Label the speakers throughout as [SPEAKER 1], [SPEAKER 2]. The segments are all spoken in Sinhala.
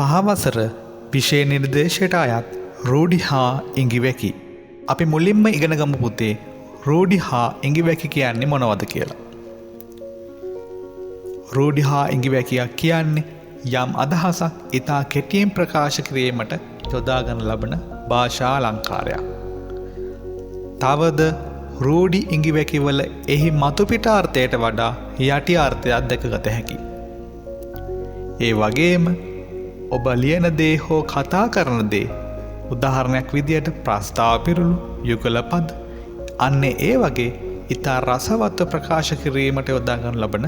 [SPEAKER 1] පහවසර විෂය නිර්දේශයට අයත් රූඩි හා ඉඟිවැකි. අපි මුලින්ම ඉගෙන ගමු පුතේ රූඩි හා ඉඟිවැකි කියන්නේ මොනවද කියලා. රූඩි හා ඉඟිවැකියක් කියන්නේ යම් අදහසක් ඉතා කෙටියෙන් ප්‍රකාශ කිරීමට යොදාගන ලබන භාෂා අලංකාරයක්. තවද රූඩි ඉඟිවැකිවල එහි මතුපිට අර්ථයට වඩා යටි අර්ථයක් දැකගත හැකි. ඒ වගේම ඔබ ලියන දේ හෝ කතා කරන දේ උදාහරණයක් විදියට ප්‍රස්තාව පිරුණු යුගල පද අන්න ඒ වගේ ඉතා රසවත්ව ප්‍රකාශ කිරීමට යොදාගනු ලබන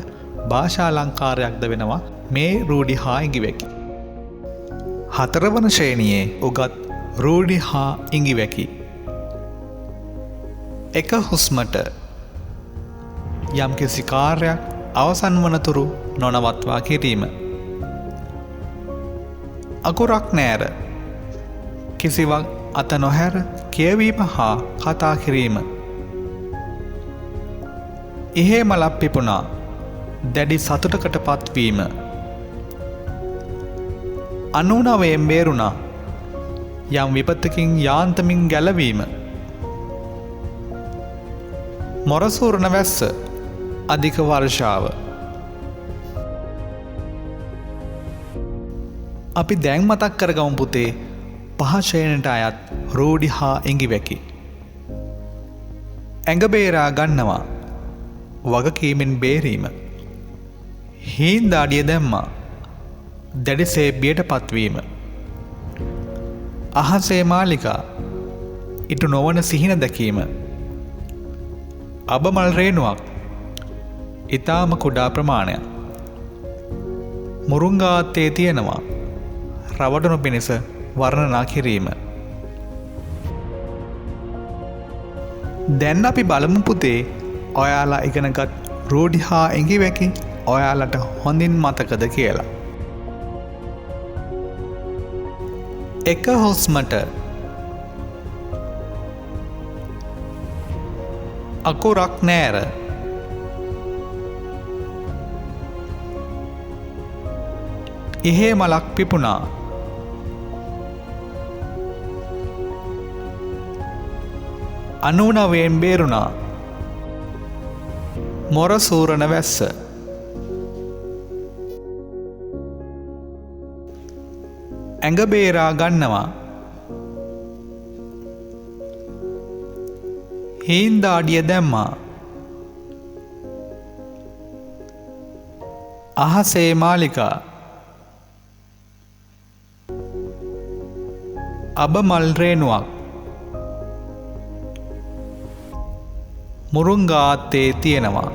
[SPEAKER 1] භාෂා අලංකාරයක්ද වෙනවා මේ රූඩි හා ඉඟිවැකි. හතරවන ශ්‍රේණියේ උගත් රූඩි හා ඉඟිවැකි. එක හුස්මට යම්කිසි කාර්යයක් අවසන් වනතුරු නොනවත්වා කිරීම. අකුරක් නෑර කිසිවක් අත නොහැර කියවීම හා කතා කිරීම. ඉහේ මලක් පිපුණා දැඩි සතුටකට පත්වීම. 99න් බේරුණා යම් විපත්තකින් යාන්තමින් ගැලවීම. මොරසූරණ වැස්ස අධික වර්ෂාව. අපි දැන් මතක් කරගමු පුතේ පහ ශ්‍රේණියට අයත් රූඩි හා ඉඟිවැකි. ඇඟ බේරා ගන්නවා වගකීමෙන් බේරීම. හීන්දාඩිය දැම්මා දැඩිසේ බියට පත්වීම. අහසේ මාලිකා ඉටු නොවන සිහින දැකීම. අබමල් රේණුවක් ඉතාම කුඩා ප්‍රමාණයක්. මුරුංගාත්තේ තියෙනවා රවටනු පිණිස වර්ණනා කිරීම. දැන් අපි බලමු පුතේ ඔයාලා ඉගෙනගත් රූඩි හා ඉඟිවැකි ඔයාලට හොඳින් මතකද කියලා. එක හුස්මට අකුරක් නෑර ඉහේ මලක් පිපුණා අනූනවයෙන් බේරුණා මොරසූරණ වැස්ස. ඇඟ බේරා ගන්නවා හීන්දාඩිය දැම්මා අහසේ මාලිකා අබමල් රේණුවක් මුරුංගාත්තේ තියෙනවා.